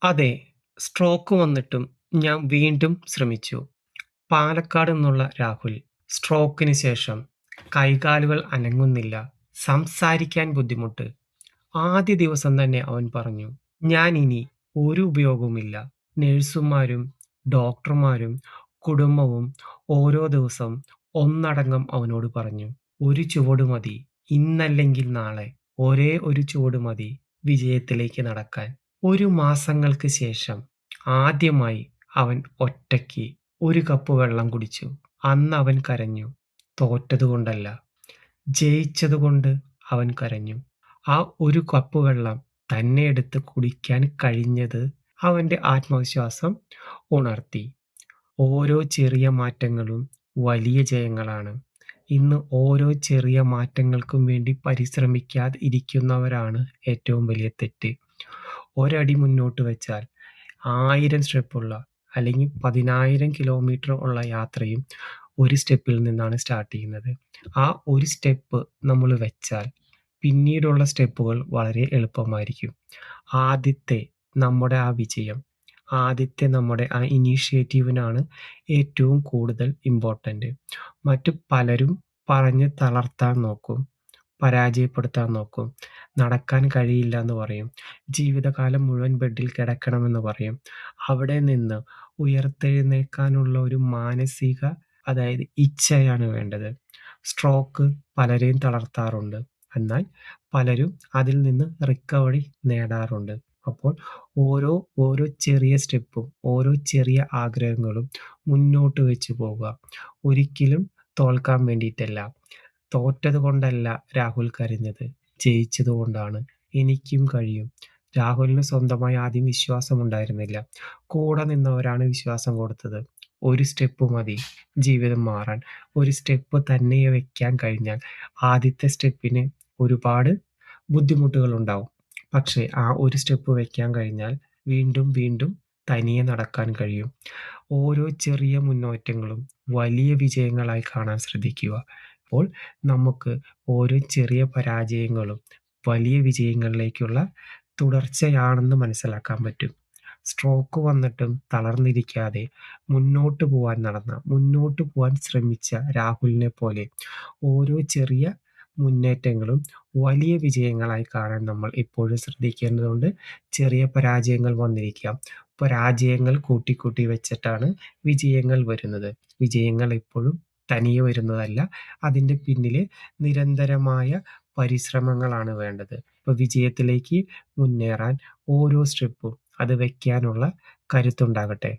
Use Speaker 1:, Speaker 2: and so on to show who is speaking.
Speaker 1: അതെ, സ്ട്രോക്ക് വന്നിട്ടും ഞാൻ വീണ്ടും ശ്രമിച്ചു. പാലക്കാട് നിന്നുള്ള രാഹുൽ. സ്ട്രോക്കിന് ശേഷം കൈകാലുകൾ അനങ്ങുന്നില്ല. സംസാരിക്കാൻ ബുദ്ധിമുട്ട്. ആദ്യ ദിവസം തന്നെ അവൻ പറഞ്ഞു, "ഞാൻ ഇനി ഒരു ഉപയോഗവുമില്ല." നഴ്സുമാരും ഡോക്ടർമാരും കുടുംബവും ഓരോ ദിവസം ഒന്നടങ്കം അവനോട് പറഞ്ഞു, "ഒരു ചുവട് മതി. ഇന്നല്ലെങ്കിൽ നാളെ. ഒരേ ഒരു ചുവട് മതി വിജയത്തിലേക്ക് നടക്കാൻ." ഒരു മാസങ്ങൾക്ക് ശേഷം ആദ്യമായി അവൻ ഒറ്റയ്ക്ക് ഒരു കപ്പ് വെള്ളം കുടിച്ചു. അന്ന് അവൻ കരഞ്ഞു. തോറ്റതുകൊണ്ടല്ല, ജയിച്ചതുകൊണ്ട് അവൻ കരഞ്ഞു. ആ ഒരു കപ്പ് വെള്ളം തന്നെ എടുത്ത് കുടിക്കാൻ കഴിഞ്ഞത് അവന്റെ ആത്മവിശ്വാസം ഉണർത്തി. ഓരോ ചെറിയ മാറ്റങ്ങളും വലിയ ജയങ്ങളാണ്. ഇന്ന് ഓരോ ചെറിയ മാറ്റങ്ങൾക്കും വേണ്ടി പരിശ്രമിക്കാതെ ഇരിക്കുന്നവരാണ് ഏറ്റവും വലിയ തെറ്റ്. ഒരടി മുന്നോട്ട് വെച്ചാൽ 1000 സ്റ്റെപ്പുള്ള അല്ലെങ്കിൽ 10,000 കിലോമീറ്റർ ഉള്ള യാത്രയും ഒരു സ്റ്റെപ്പിൽ നിന്നാണ് സ്റ്റാർട്ട് ചെയ്യുന്നത്. ആ ഒരു സ്റ്റെപ്പ് നമ്മൾ വെച്ചാൽ പിന്നീടുള്ള സ്റ്റെപ്പുകൾ വളരെ എളുപ്പമായിരിക്കും. ആദ്യത്തെ നമ്മുടെ ആ വിജയം, ആദ്യത്തെ നമ്മുടെ ആ ഇനീഷ്യേറ്റീവിനാണ് ഏറ്റവും കൂടുതൽ ഇമ്പോർട്ടന്റ്. മറ്റു പലരും പറഞ്ഞ് തളർത്താൻ നോക്കും. പരാജയപ്പെടുത്താൻ നോക്കും. നടക്കാൻ കഴിയില്ലാന്ന് പറയും. ജീവിതകാലം മുഴുവൻ ബെഡിൽ കിടക്കണമെന്ന് പറയും. അവിടെ നിന്ന് ഉയർത്തെഴുന്നേൽക്കാനുള്ള ഒരു മാനസിക ഇച്ഛയാണ് വേണ്ടത്. സ്ട്രോക്ക് പലരെയും തളർത്താറുണ്ട്. എന്നാൽ പലരും അതിൽ നിന്ന് റിക്കവറി നേടാറുണ്ട്. അപ്പോൾ ഓരോ ഓരോ ചെറിയ സ്റ്റെപ്പും ഓരോ ചെറിയ ആഗ്രഹങ്ങളും മുന്നോട്ട് വെച്ച് പോവുക. ഒരിക്കലും തോൽക്കാൻ വേണ്ടിയിട്ടല്ല. തോറ്റത് കൊണ്ടല്ല രാഹുൽ കരഞ്ഞത്. ജയിച്ചത് കൊണ്ടാണ്. എനിക്കും കഴിയും. രാഹുലിന് സ്വന്തമായി ആദ്യം വിശ്വാസമുണ്ടായിരുന്നില്ല. കൂടെ നിന്നവരാണ് വിശ്വാസം കൊടുത്തത്. ഒരു സ്റ്റെപ്പ് മതി ജീവിതം മാറാൻ. ഒരു സ്റ്റെപ്പ് തന്നെ വെക്കാൻ കഴിഞ്ഞാൽ ആദ്യത്തെ സ്റ്റെപ്പിന് ഒരുപാട് ബുദ്ധിമുട്ടുകളുണ്ടാവും. പക്ഷേ ആ ഒരു സ്റ്റെപ്പ് വെക്കാൻ കഴിഞ്ഞാൽ വീണ്ടും വീണ്ടും തനിയെ നടക്കാൻ കഴിയും. ഓരോ ചെറിയ മുന്നേറ്റങ്ങളും വലിയ വിജയങ്ങളായി കാണാൻ ശ്രദ്ധിക്കുക. അപ്പോൾ നമുക്ക് ഓരോ ചെറിയ പരാജയങ്ങളും വലിയ വിജയങ്ങളിലേക്കുള്ള തുടർച്ചയാണെന്ന് മനസ്സിലാക്കാൻ പറ്റും. സ്ട്രോക്ക് വന്നിട്ടും തളർന്നിരിക്കാതെ മുന്നോട്ട് പോവാൻ ശ്രമിച്ച രാഹുലിനെ പോലെ ഓരോ ചെറിയ മുന്നേറ്റങ്ങളും വലിയ വിജയങ്ങളായി കാണാൻ നമ്മൾ എപ്പോഴും ശ്രദ്ധിക്കേണ്ടതുണ്ട്. ചെറിയ പരാജയങ്ങൾ വന്നിരിക്കാം. പരാജയങ്ങൾ കൂട്ടി വെച്ചിട്ടാണ് വിജയങ്ങൾ വരുന്നത്. വിജയങ്ങൾ എപ്പോഴും തനിയെ വരുന്നതല്ല. അതിൻ്റെ പിന്നില് നിരന്തരമായ പരിശ്രമങ്ങളാണ് വേണ്ടത്. ഇപ്പൊ വിജയത്തിലേക്ക് മുന്നേറാൻ ഓരോ സ്റ്റെപ്പും അത് വെക്കാനുള്ള കരുത്തുണ്ടാകട്ടെ.